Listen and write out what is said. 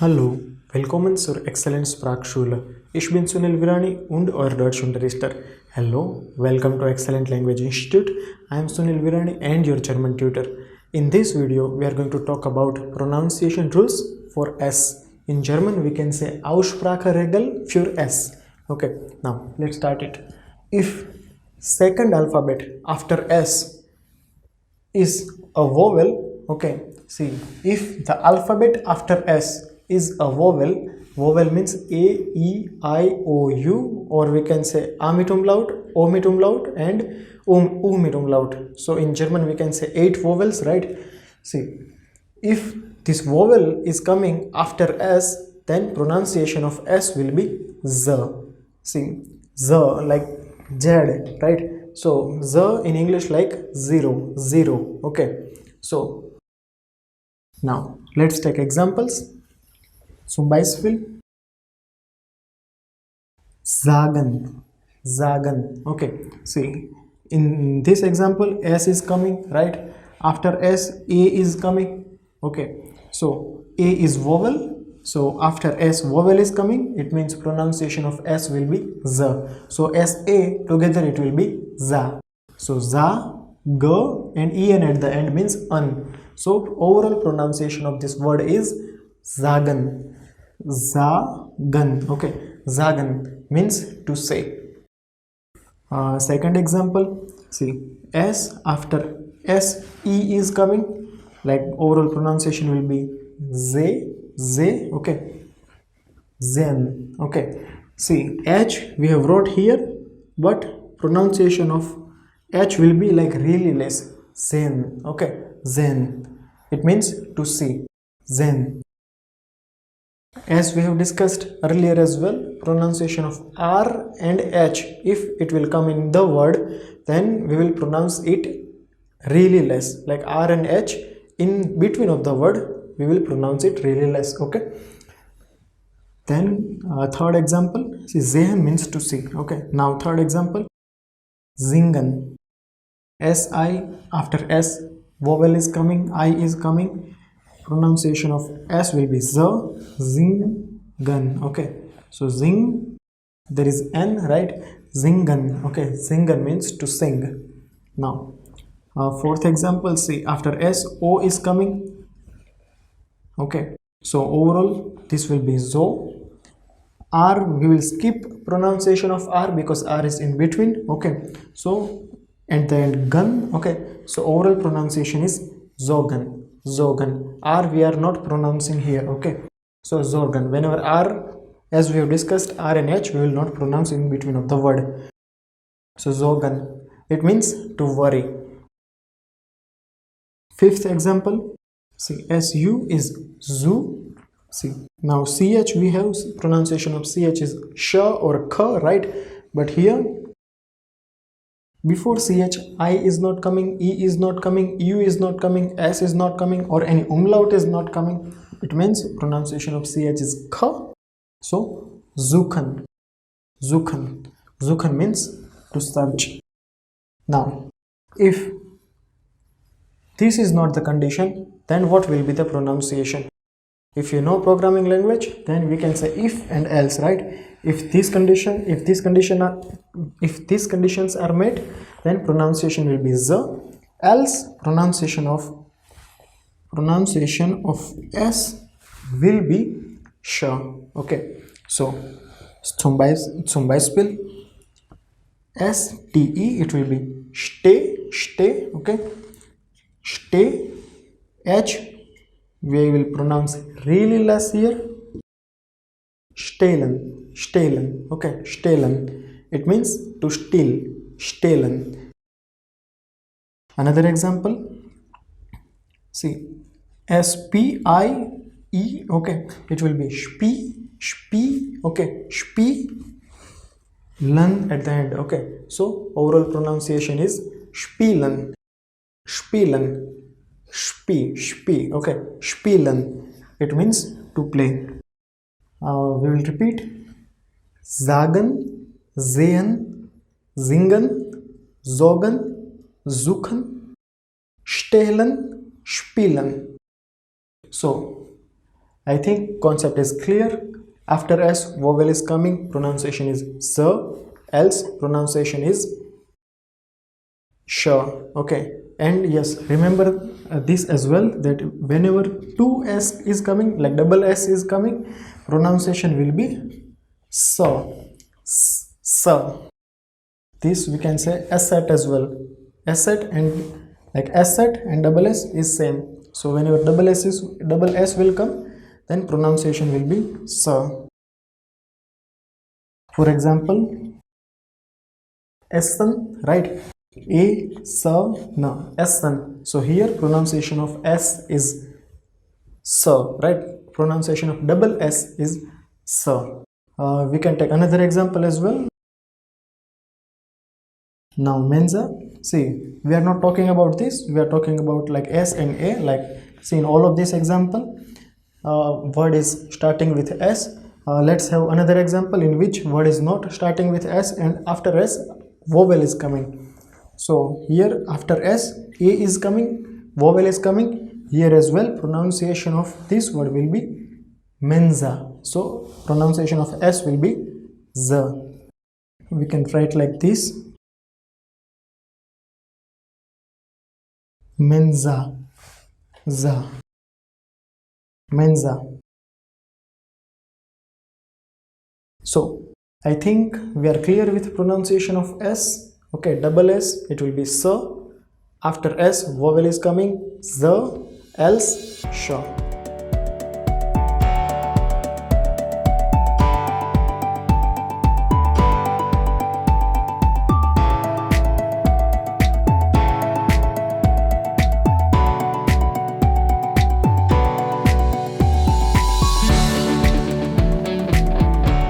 Hallo, willkommen zur Exzellenzsprachschule. Ich bin Sunil Virani und euer Deutschunterrichter. Hello, welcome to Excellent Language Institute. I am Sunil Virani and your German tutor. In this video, we are going to talk about pronunciation rules for S. In German, we can say Ausspracheregel für S. Okay, now let's start it. If second alphabet after S is a vowel, okay, see, if the alphabet after S is a vowel means A, E, I, O, U, or we can say A mit Umlaut, O mit Umlaut and U mit Umlaut. So in German we can say 8 vowels, right? See, if this vowel is coming after S, then pronunciation of S will be Z. See, Z like Z, right? So Z in English like zero, okay? So now let's take examples. Zum Beispiel sagen, okay. See, in this example S is coming, right? After S A is coming, okay. So A is vowel, so after S vowel is coming, it means pronunciation of S will be Z. So S A together it will be za. So za, g and en at the end means un. So overall pronunciation of this word is zagen. Zagen, okay. Zagen means to say. Second example, see, S after S E is coming, like overall pronunciation will be ze, okay. Zen, okay. See, H we have wrote here, but pronunciation of H will be like really less. Zen, okay. Zen, it means to see. Zen. As we have discussed earlier as well, pronunciation of R and H, if it will come in the word, then we will pronounce it really less. Like R and H in between of the word, we will pronounce it really less, okay. Then third example, see, sehen means to see, okay. Now third example, singen. S-I after S, vowel is coming, I is coming. Pronunciation of S will be Z, zingen, okay. So zing, there is N, right? Zingen, okay. Zingen means to sing. Now fourth example, see, after S O is coming, okay. So overall this will be zo. R we will skip pronunciation of R because R is in between, okay. So and then gun, okay. So overall pronunciation is zogan. R we are not pronouncing here, okay. So zogan, whenever R, as we have discussed, R and H we will not pronounce in between of the word. So zogan, it means to worry. Fifth example, see, SU is zoo. See, now CH we have pronunciation of CH is sh or k, right? But here before CH, I is not coming, E is not coming, U is not coming, S is not coming, or any umlaut is not coming. It means pronunciation of CH is K. So, suchen. Suchen means to search. Now, if this is not the condition, then what will be the pronunciation? If you know programming language, then we can say if and else, right? If these conditions are met, then pronunciation will be z. Else pronunciation of S will be sh. Okay. So zum Beispiel STE, it will be stay, okay. Stay. H we will pronounce really less here. Stehlen, okay. Stehlen, it means to steal. Stehlen. Another example, see, SPIE, okay, it will be spie, okay. Spielen at the end, okay. So overall pronunciation is spielen, spie, okay. Spielen, it means to play. We will repeat: sagen, sehen, singen, sorgen, suchen, stehlen, spielen. So I think concept is clear. After S, vowel is coming, pronunciation is S, else pronunciation is sh. Okay, and yes, remember this as well, that whenever two S is coming, like double S is coming, pronunciation will be S. This we can say asset as well. Asset and like asset and double S is same. So whenever double S will come, then pronunciation will be S. For example, Essen, right? Essen. So here pronunciation of S is S, right? Pronunciation of double S is S. We can take another example as well. Now Mensa, see, we are not talking about this, we are talking about like S and A. Like, see, in all of this example, word is starting with S. Let's have another example in which word is not starting with S and after S vowel is coming. So here after S, A is coming, vowel is coming. Here as well, pronunciation of this word will be Mensa. So pronunciation of S will be Z. We can write like this. Mensa, za, Mensa. So I think we are clear with pronunciation of S. Okay, double S, it will be S. After S, vowel is coming, Z, else, sh.